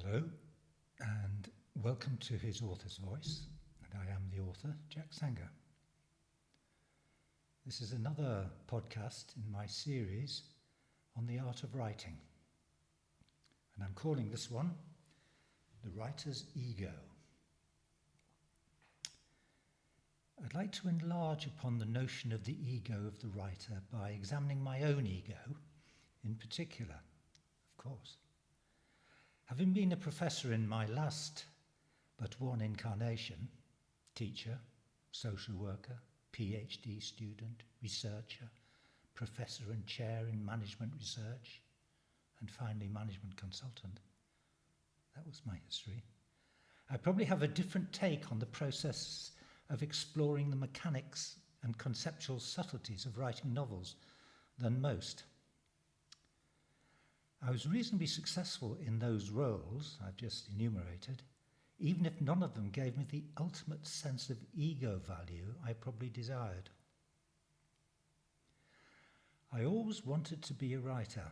Hello, and welcome to His Author's Voice, and I am the author, Jack Sanger. This is another podcast in my series on the art of writing, and I'm calling this one The Writer's Ego. I'd like to enlarge upon the notion of the ego of the writer by examining my own ego in particular, of course. Having been a professor in my last but one incarnation, teacher, social worker, PhD student, researcher, professor and chair in management research, and finally management consultant, that was my history. I probably have a different take on the process of exploring the mechanics and conceptual subtleties of writing novels than most. I was reasonably successful in those roles I've just enumerated, even if none of them gave me the ultimate sense of ego value I probably desired. I always wanted to be a writer.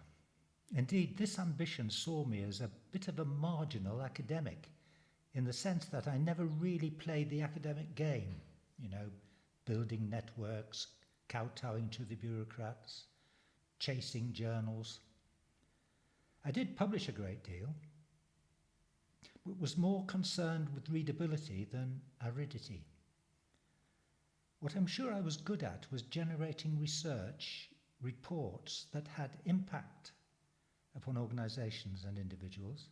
Indeed, this ambition saw me as a bit of a marginal academic, in the sense that I never really played the academic game, building networks, kowtowing to the bureaucrats, chasing journals. I did publish a great deal, but was more concerned with readability than aridity. What I'm sure I was good at was generating research reports that had impact upon organisations and individuals,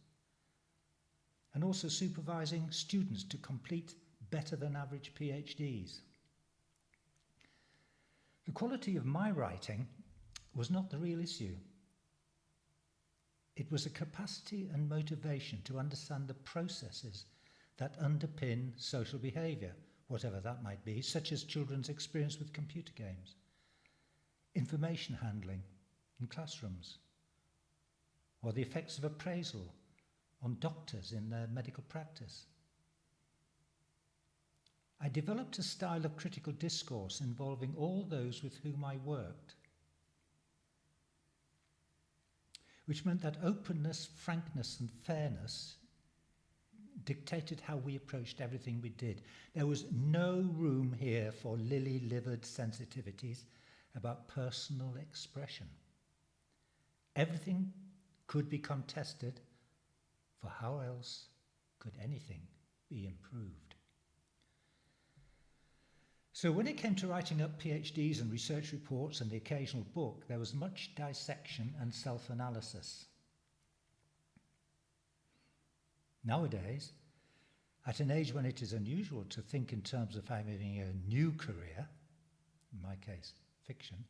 and also supervising students to complete better than average PhDs. The quality of my writing was not the real issue. It was a capacity and motivation to understand the processes that underpin social behaviour, whatever that might be, such as children's experience with computer games, information handling in classrooms, or the effects of appraisal on doctors in their medical practice. I developed a style of critical discourse involving all those with whom I worked, which meant that openness, frankness and fairness dictated how we approached everything we did. There was no room here for lily-livered sensitivities about personal expression. Everything could be contested, for how else could anything be improved? So when it came to writing up PhDs and research reports and the occasional book, there was much dissection and self-analysis. Nowadays, at an age when it is unusual to think in terms of having a new career, in my case, fiction,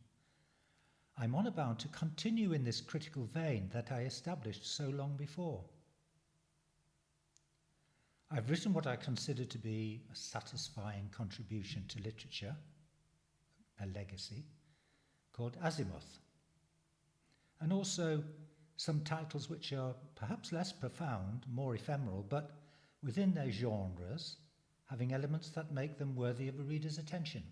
I'm honour bound to continue in this critical vein that I established so long before. I've written what I consider to be a satisfying contribution to literature, a legacy, called Azimuth, and also some titles which are perhaps less profound, more ephemeral, but within their genres, having elements that make them worthy of a reader's attention.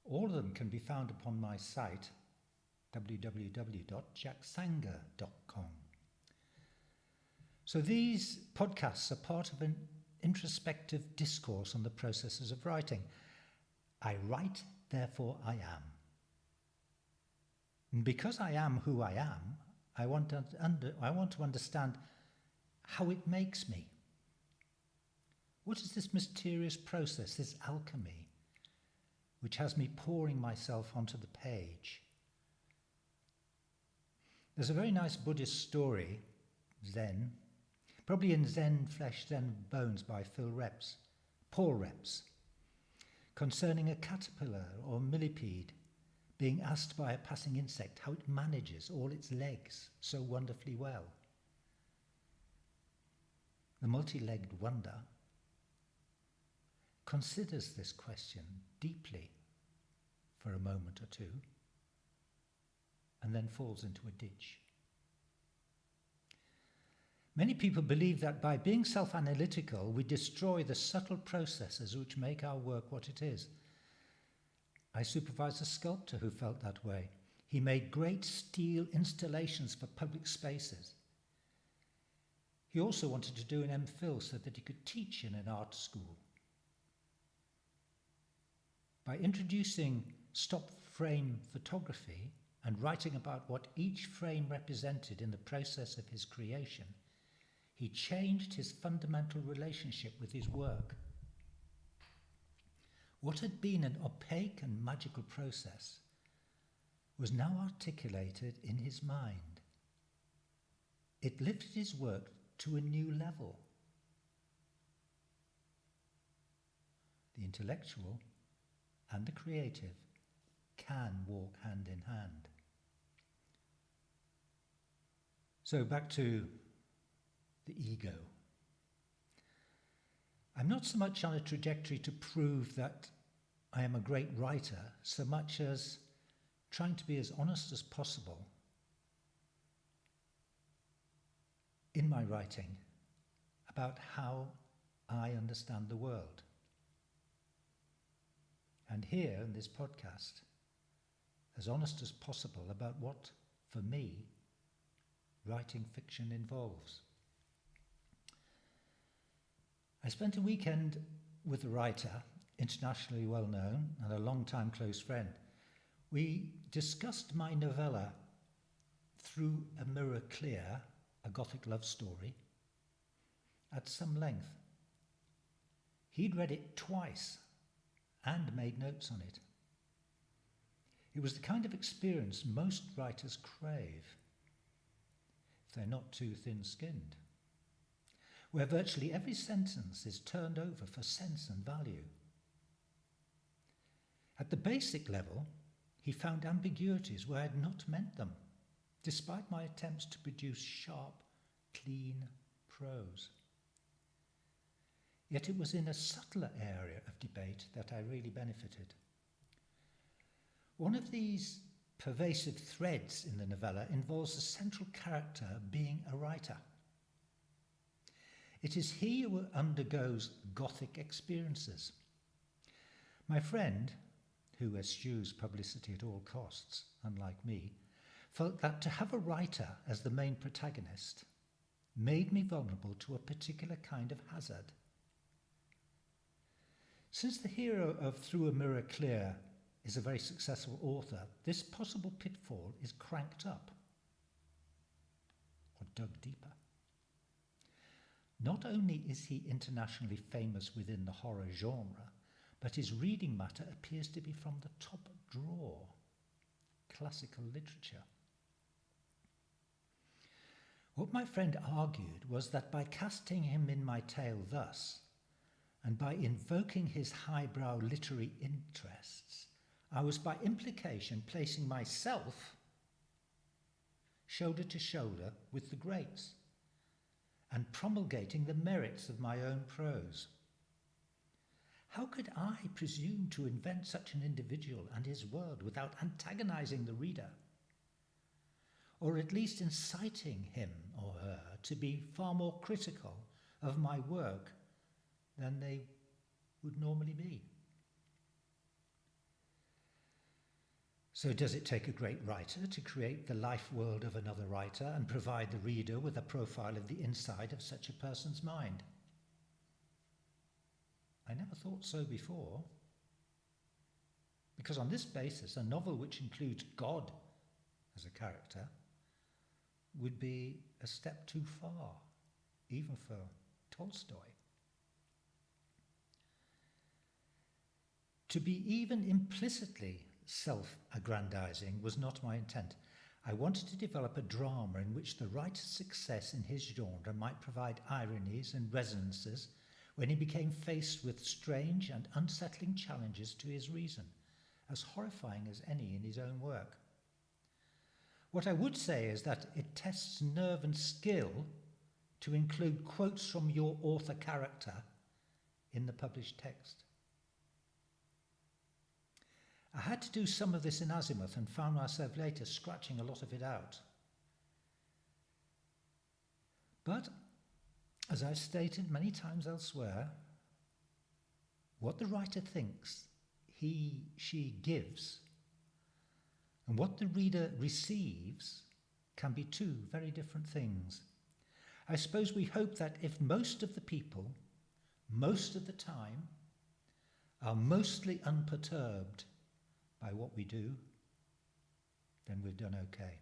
All of them can be found upon my site, www.jacksanger.com. So these podcasts are part of an introspective discourse on the processes of writing. I write, therefore I am. And because I am who I am, I want to understand how it makes me. What is this mysterious process, this alchemy, which has me pouring myself onto the page? There's a very nice Buddhist story, Zen, probably in Zen Flesh, Zen Bones by Paul Reps, concerning a caterpillar or millipede being asked by a passing insect how it manages all its legs so wonderfully well. The multi-legged wonder considers this question deeply for a moment or two and then falls into a ditch. Many people believe that by being self-analytical, we destroy the subtle processes which make our work what it is. I supervised a sculptor who felt that way. He made great steel installations for public spaces. He also wanted to do an MPhil so that he could teach in an art school. By introducing stop frame photography and writing about what each frame represented in the process of his creation, he changed his fundamental relationship with his work. What had been an opaque and magical process was now articulated in his mind. It lifted his work to a new level. The intellectual and the creative can walk hand in hand. So back to the ego. I'm not so much on a trajectory to prove that I am a great writer, so much as trying to be as honest as possible in my writing about how I understand the world. And here in this podcast, as honest as possible about what, for me, writing fiction involves. I spent a weekend with a writer, internationally well known and a long-time close friend. We discussed my novella Through a Mirror Clear, a Gothic love story, at some length. He'd read it twice and made notes on it. It was the kind of experience most writers crave, if they're not too thin-skinned, where virtually every sentence is turned over for sense and value. At the basic level, he found ambiguities where I had not meant them, despite my attempts to produce sharp, clean prose. Yet it was in a subtler area of debate that I really benefited. One of these pervasive threads in the novella involves the central character being a writer. It is he who undergoes Gothic experiences. My friend, who eschews publicity at all costs, unlike me, felt that to have a writer as the main protagonist made me vulnerable to a particular kind of hazard. Since the hero of Through a Mirror Clear is a very successful author, this possible pitfall is cranked up or dug deeper. Not only is he internationally famous within the horror genre, but his reading matter appears to be from the top drawer, classical literature. What my friend argued was that by casting him in my tale thus, and by invoking his highbrow literary interests, I was by implication placing myself shoulder to shoulder with the greats and promulgating the merits of my own prose. How could I presume to invent such an individual and his world without antagonizing the reader, or at least inciting him or her to be far more critical of my work than they would normally be? So does it take a great writer to create the life world of another writer and provide the reader with a profile of the inside of such a person's mind? I never thought so before, because on this basis, a novel which includes God as a character would be a step too far, even for Tolstoy. To be even implicitly self-aggrandizing was not my intent. I wanted to develop a drama in which the writer's success in his genre might provide ironies and resonances when he became faced with strange and unsettling challenges to his reason, as horrifying as any in his own work. What I would say is that it tests nerve and skill to include quotes from your author character in the published text. I had to do some of this in Azimuth and found myself later scratching a lot of it out. But, as I've stated many times elsewhere, what the writer thinks she gives and what the reader receives can be two very different things. I suppose we hope that if most of the people, most of the time, are mostly unperturbed by what we do, then we've done okay.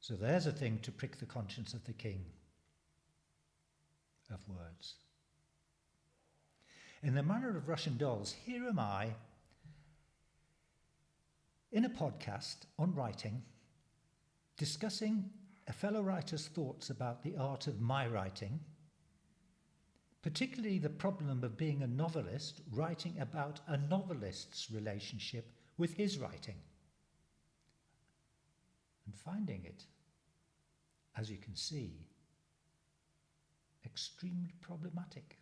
So there's a thing to prick the conscience of the king of words. In the manner of Russian dolls, here am I in a podcast on writing, discussing a fellow writer's thoughts about the art of my writing, particularly the problem of being a novelist writing about a novelist's relationship with his writing, and finding it, as you can see, extremely problematic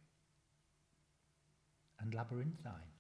and labyrinthine.